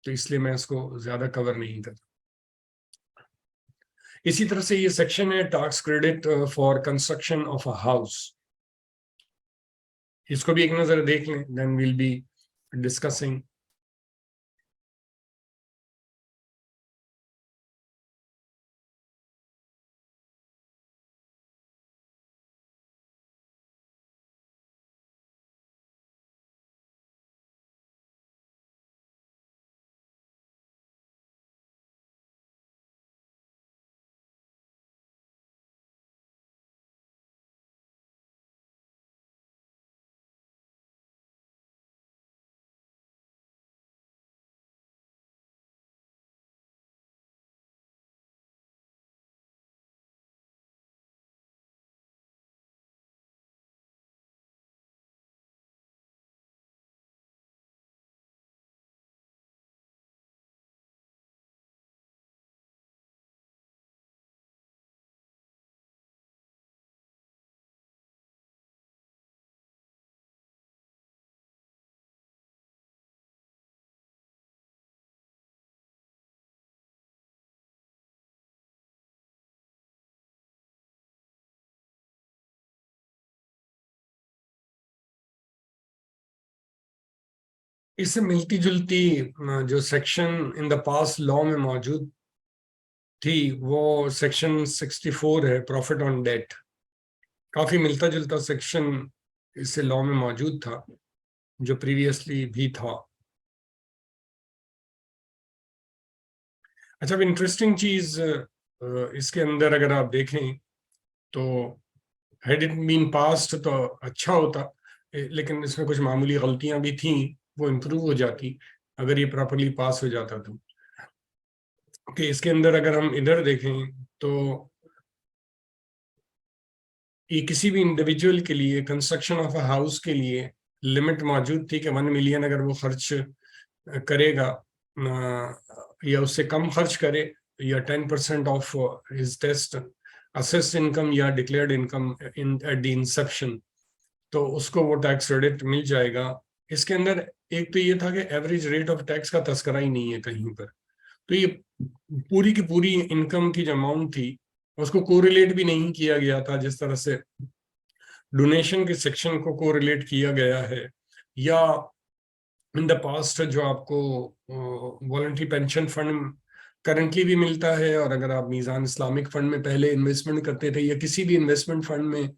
तो इसलिए मैं इसको ज्यादा कवर नहीं करता। इसी तरह से ये सेक्शन है tax credit for construction of a house, इसको भी एक नजर देख लें, देन विल बी डिस्कसिंग। इससे मिलती जुलती जो section in the past law में मौजूद थी वो सेक्शन 64 है, प्रॉफिट ऑन डेट। काफी मिलता जुलता सेक्शन इससे लॉ में मौजूद था जो प्रीवियसली भी था। अच्छा, अब इंटरेस्टिंग चीज इसके अंदर अगर आप देखें तो हैड इट बीन पास्ड तो अच्छा होता, लेकिन इसमें कुछ मामूली गलतियां भी थी, वो इम्प्रूव हो जाती अगर ये प्रॉपरली पास हो जाता तो। कि इसके अंदर अगर हम इधर देखें तो ये किसी भी इंडिविजुअल के लिए कंस्ट्रक्शन ऑफ अ हाउस के लिए लिमिट मौजूद थी कि 1 मिलियन अगर वो खर्च करेगा या उससे कम खर्च करे, या 10% of his test assessed income या declared income in at the inception, तो उसको वो टैक्स क्रेडिट मिल जाएगा। इसके अंदर एक तो ये था कि एवरेज रेट ऑफ टैक्स का तस्करा ही नहीं है कहीं पर, तो ये पूरी की पूरी इनकम की जो अमाउंट थी उसको कोरिलेट भी नहीं किया गया था, जिस तरह से डोनेशन के सेक्शन को कोरिलेट किया गया है, या इन द पास्ट जो आपको वॉलंटरी पेंशन फंड करंटली भी मिलता है, और अगर आप मीज़ान इस्लामिक फंड में पहले इन्वेस्टमेंट करते थे या किसी भी इन्वेस्टमेंट फंड में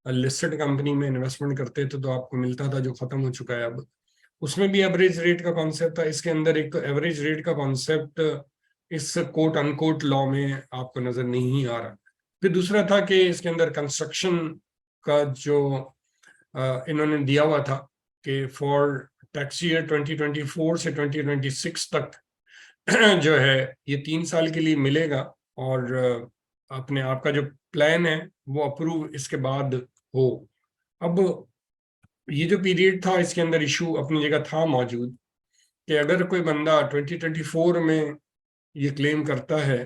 लिस्टेड कंपनी में इन्वेस्टमेंट करते थे तो आपको मिलता था, जो खत्म हो चुका है अब, उसमें भी एवरेज रेट का कॉन्सेप्ट था। इसके अंदर एक तो एवरेज रेट का कॉन्सेप्ट इस कोट अनकोट लॉ में आपको नजर नहीं आ रहा। फिर दूसरा था कि इसके अंदर कंस्ट्रक्शन का जो इन्होंने दिया हुआ था कि फॉर टैक्स ईयर 2024 से 2026 तक जो है ये 3 साल के लिए मिलेगा, और अपने आप का जो प्लान है वो अप्रूव इसके बाद हो। अब ये जो पीरियड था इसके अंदर इशू अपनी जगह था मौजूद कि अगर कोई बंदा 2024 में ये क्लेम करता है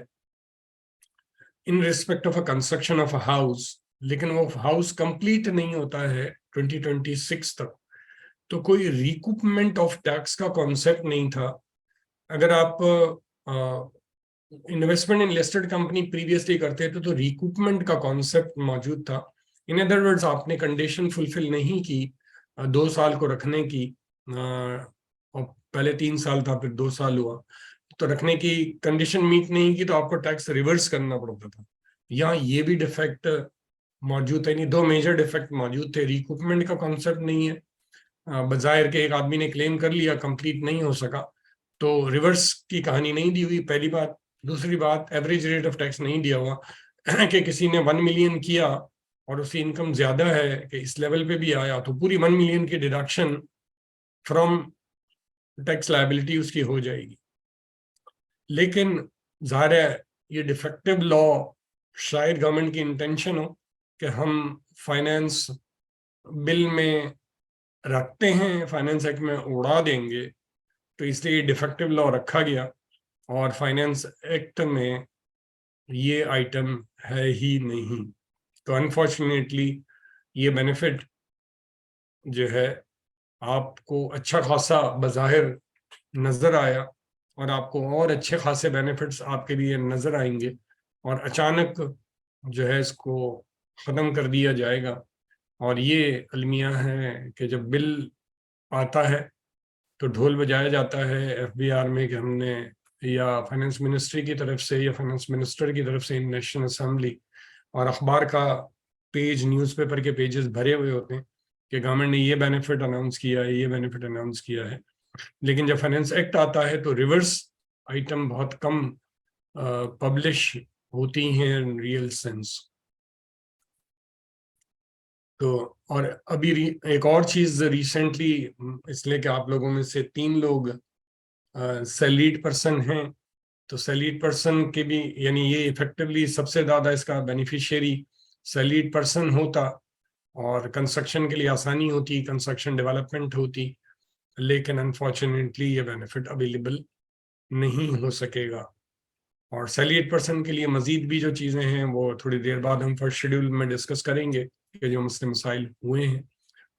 in respect of a construction of a house, लेकिन वो हाउस कंप्लीट नहीं होता है 2026 तक, तो कोई रिकूपमेंट ऑफ टैक्स का कॉन्सेप्ट नहीं था। अगर आप इन्वेस्टमेंट इन लिस्टेड कंपनी प्रीवियसली करते थे तो रिकूपमेंट का कॉन्सेप्ट मौजूद था। इन अदर वर्ड्स, आपने कंडीशन फुलफिल नहीं की 2 साल को रखने की, और पहले 3 साल था फिर 2 साल हुआ, तो रखने की कंडीशन मीट नहीं की तो आपको टैक्स रिवर्स करना पड़ता था। यहाँ ये भी डिफेक्ट मौजूद है, नहीं, दो मेजर डिफेक्ट मौजूद थे। रिकूपमेंट का कॉन्सेप्ट नहीं है, बजायर के एक आदमी ने क्लेम कर लिया, कंप्लीट नहीं हो सका, तो रिवर्स की कहानी नहीं दी हुई, पहली बात। दूसरी बात, एवरेज रेट ऑफ टैक्स नहीं दिया हुआ कि किसी ने 1 मिलियन किया और उसकी इनकम ज्यादा है कि इस लेवल पे भी आया तो पूरी 1 मिलियन की डिडक्शन फ्रॉम टैक्स लायबिलिटी उसकी हो जाएगी। लेकिन जाहिर है ये डिफेक्टिव लॉ शायद गवर्नमेंट की इंटेंशन हो कि हम फाइनेंस बिल में रखते हैं, फाइनेंस एक्ट में उड़ा देंगे, तो इसलिए डिफेक्टिव लॉ रखा गया और फाइनेंस एक्ट में ये आइटम है ही नहीं। तो अनफॉर्चुनेटली ये बेनिफिट जो है आपको अच्छा खासा बज़ाहिर नजर आया, और आपको और अच्छे खासे बेनिफिट्स आपके लिए नजर आएंगे, और अचानक जो है इसको खत्म कर दिया जाएगा। और ये अलमिया है कि जब बिल आता है तो ढोल बजाया जाता है एफबीआर में कि हमने, या फाइनेंस मिनिस्ट्री की तरफ से या फाइनेंस मिनिस्टर की तरफ से इन नेशनल असेंबली, और अखबार का पेज, न्यूज़पेपर के पेजेस भरे हुए होते हैं कि गवर्नमेंट ने ये बेनिफिट अनाउंस किया है, ये बेनिफिट अनाउंस किया है। लेकिन जब फाइनेंस एक्ट आता है तो रिवर्स आइटम बहुत कम पब्लिश होती हैं इन रियल सेंस। तो और अभी एक और चीज रिसेंटली, इसलिए कि आप लोगों में से 3 लोग सैलरीड पर्सन हैं, तो सैलरीड पर्सन के भी, यानी ये इफेक्टिवली सबसे ज्यादा इसका बेनिफिशियरी सैलरीड पर्सन होता, और कंस्ट्रक्शन के लिए आसानी होती, कंस्ट्रक्शन डेवलपमेंट होती। लेकिन अनफॉर्चुनेटली ये बेनिफिट अवेलेबल नहीं हो सकेगा। और सैलरीड पर्सन के लिए मजीद भी जो चीज़ें हैं वो थोड़ी देर बाद हम फर्स्ट शेड्यूल में डिस्कस करेंगे कि जो मसले मसाइल हुए हैं,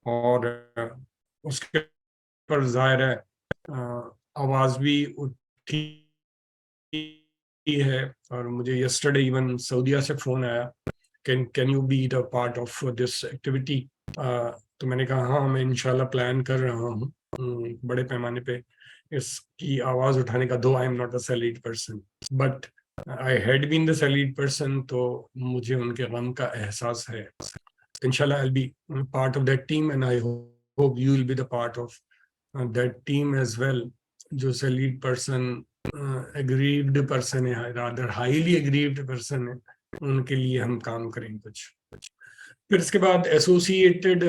और उसके पर ज़ाहिर है आवाज़ भी उठी है। और मुझे यस्टरडे इवन सऊदीया से फ़ोन आया, can you B the part of this activity. तो मैंने कहा हाँ, मैं इंशाल्लाह प्लान कर रहा हूँ बड़े पैमाने पे इसकी आवाज़ उठाने का, though I am not a salaried person but I had been the salaried person, तो मुझे उनके गम का एहसास है। इंशाल्लाह I will be part of that team, and I hope you will be the part of that team as well. जो salaried person aggrieved person है, रादर हाईली एग्रीव्ड पर्सन है, उनके लिए हम काम करें कुछ। फिर इसके बाद एसोसिएटेड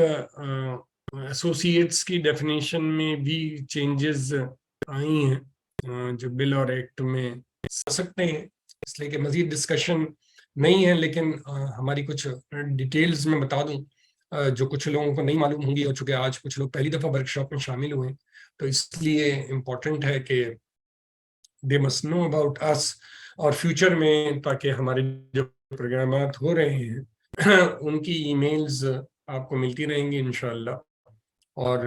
एसोसिएट्स की डेफिनेशन में भी चेंजेस आई हैं जो बिल और एक्ट में आ सकते हैं, इसलिए कि मजीद डिस्कशन नहीं है। लेकिन हमारी कुछ डिटेल्स में बता दूं जो कुछ लोगों को नहीं मालूम होंगी, और चूंकि आज कुछ लोग पहली दफ़ा वर्कशॉप में शामिल हुए हैं तो इसलिए इम्पोर्टेंट है कि they must know about us, और फ्यूचर में ताकि हमारे जो प्रोग्राम हो रहे हैं उनकी ईमेल्स आपको मिलती रहेंगी इंशाल्लाह। और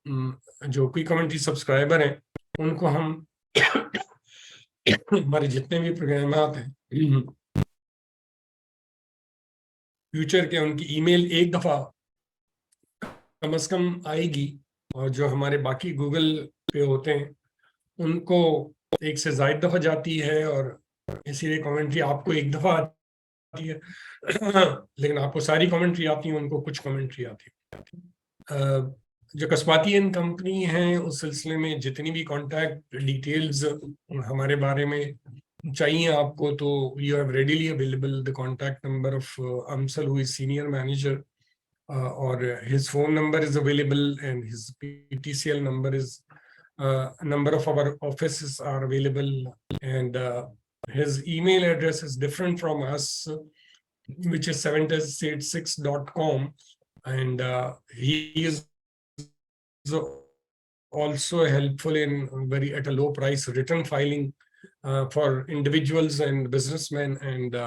जो कोई कमेंट्री सब्सक्राइबर हैं उनको हम हमारे जितने भी प्रोग्राम हैं फ्यूचर के, उनकी ईमेल एक दफ़ा कम से कम आएगी, और जो हमारे बाकी गूगल पे होते हैं उनको एक से ज़ायद दफ़ा जाती है, और इसीलिए कमेंट्री आपको एक दफ़ा आती है लेकिन आपको सारी कमेंट्री आती है, उनको कुछ कमेंट्री आती है। जो कस्बातियन कंपनी है उस सिलसिले में जितनी भी कॉन्टैक्ट डिटेल्स हमारे बारे में चाहिए आपको, तो you have readily available the contact number of अमसल हु इज सीनियर मैनेजर, और his phone number is available, and his PTCL number is number of our offices are available, and his email address is different from us, which is 786.com, and he is also helpful in very at a low price return filing for individuals and businessmen, and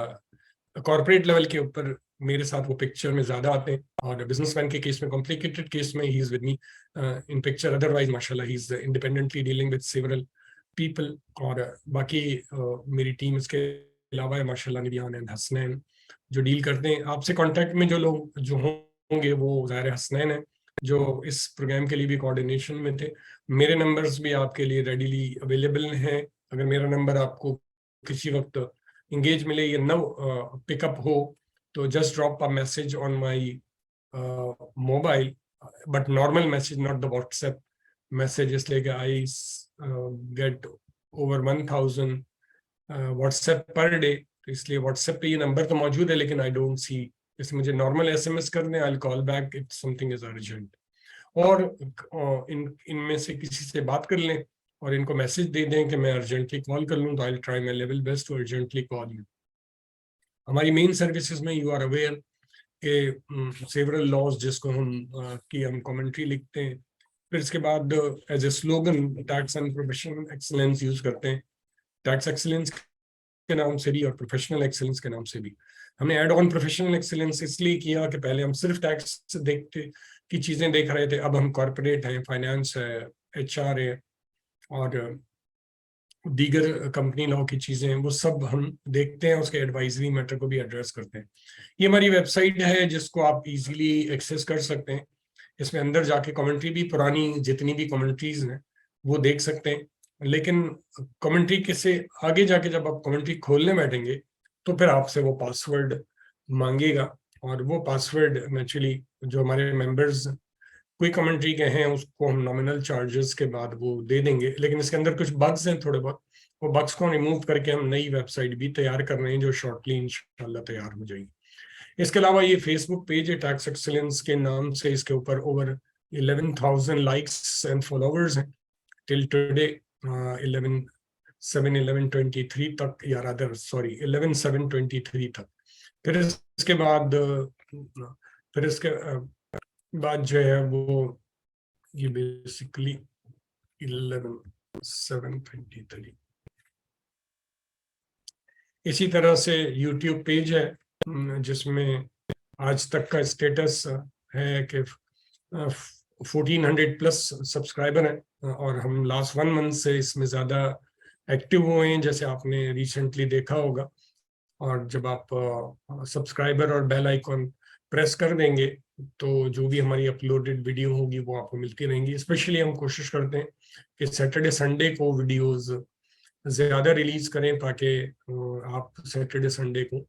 corporate level के ऊपर मेरे साथ वो picture में ज्यादा आते हैं, और बिजनेसमैन के केस में, कॉम्प्लिकेटेड केस में he is with me in picture. Otherwise माशाल्लाह he is independently dealing with several people, और बाकी मेरी टीम इसके अलावा है माशाल्लाह निबियान एंड हसनैन जो डील करते हैं। आपसे कांटेक्ट में जो लोग जो होंगे वो ज़ाहिर हसनैन है जो इस प्रोग्राम के लिए भी कोऑर्डिनेशन में थे। मेरे नंबर्स भी आपके लिए रेडीली अवेलेबल हैं। अगर मेरा नंबर आपको किसी वक्त इंगेज मिले या न पिकअप हो तो just drop a message on my mobile, but normal message, not the WhatsApp message, इसलिए कि I get over 1000 WhatsApp per day, तो इसलिए व्हाट्सएप पे ये नंबर तो मौजूद है लेकिन आई डोंट सी। जैसे मुझे नॉर्मल एसएमएस कर दें, I will call back if something is urgent, और इनमें से किसी से बात कर लें और इनको मैसेज दे दें कि मैं अर्जेंटली कॉल कर लूँ, तो I will try my level best to urgently call you. हमारी मेन सर्विसेज में यू आर अवेयर के सेवरल लॉज जिसको हम की हम कमेंट्री लिखते हैं। फिर इसके बाद as a slogan tax and professional excellence use करते हैं। टैक्स एक्सीलेंस के नाम से भी और प्रोफेशनल एक्सीलेंस के नाम से भी। हमने ऐड ऑन प्रोफेशनल एक्सीलेंस इसलिए किया कि पहले हम सिर्फ टैक्स देखते की चीजें देख रहे थे, अब हम कॉर्पोरेट हैं, फाइनेंस है, एचआर है, और दीगर कंपनी लॉ की चीजें हैं वो सब हम देखते हैं, उसके एडवाइजरी मैटर को भी एड्रेस करते हैं। ये हमारी वेबसाइट है जिसको आप इजीली एक्सेस कर सकते हैं। इसमें अंदर जाके कमेंट्री भी, पुरानी जितनी भी कमेंट्रीज हैं वो देख सकते हैं। लेकिन कमेंट्री के से आगे जाके जब आप कमेंट्री खोलने बैठेंगे तो फिर आपसे वो पासवर्ड मांगेगा, और वो पासवर्ड नेचुरली जो हमारे मेंबर्स कोई कमेंट्री के हैं उसको हम नॉमिनल चार्जेस के बाद वो दे देंगे। लेकिन इसके अंदर कुछ बग्स हैं थोड़े बहुत, वो बग्स को रिमूव करके हम नई वेबसाइट भी तैयार कर रहे हैं जो शॉर्टली इंशाल्लाह तैयार हो जाएगी। इसके अलावा ये फेसबुक पेज है टैक्स एक्सीलेंस के नाम से, इसके ऊपर ओवर 11,000 लाइक्स एंड फॉलोवर्स हैं टिल टुडे 11/7/11/23 तक, या रादर सॉरी 11/7/23 तक। फिर इसके बाद बाद जो है वो ये बेसिकली 11/7/23। इसी तरह से YouTube पेज है जिसमें आज तक का स्टेटस है कि 1400 प्लस सब्सक्राइबर हैं, और हम लास्ट 1 मंथ से इसमें ज़्यादा एक्टिव हुए हैं जैसे आपने रिसेंटली देखा होगा। और जब आप सब्सक्राइबर और बेल आइकॉन प्रेस कर देंगे तो जो भी हमारी अपलोडेड वीडियो होगी वो आपको मिलती रहेंगी। स्पेशली हम कोशिश करते हैं कि सैटरडे संडे को वीडियोस ज़्यादा रिलीज करें ताकि आप सैटरडे संडे को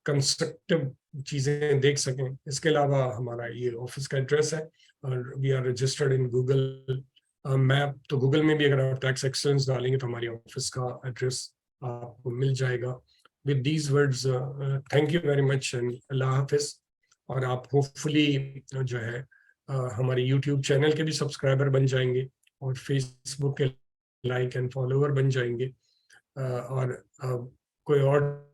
कंस्ट्रक्टिव चीज़ें देख सकें। इसके अलावा हमारा ये ऑफिस का एड्रेस है और we are registered in Google map, तो गूगल में भी अगर आप टैक्स एक्सीलेंस डालेंगे तो हमारी ऑफिस का एड्रेस आपको मिल जाएगा। With these words, thank you very much and अल्लाह हाफिज। और आप होपफुली जो है हमारे YouTube चैनल के भी सब्सक्राइबर बन जाएंगे और Facebook के लाइक एंड फॉलोवर बन जाएंगे। और कोई और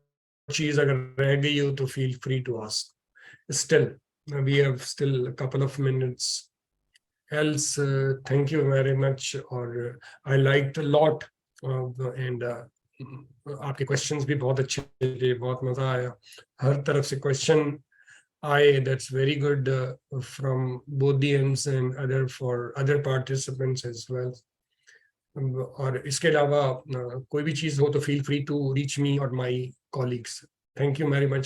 चीज़ अगर रह गई हो तो feel free to ask. Still, we have still a couple of minutes. Else, thank you very much, और I liked a lot and आपके क्वेश्चंस भी बहुत अच्छे थे, बहुत मजा आया, हर तरफ से क्वेश्चन आए। That's very good from both the ends and other for other participants as well. और इसके अलावा कोई भी चीज़ हो तो feel free to reach me और my colleagues. Thank you very much.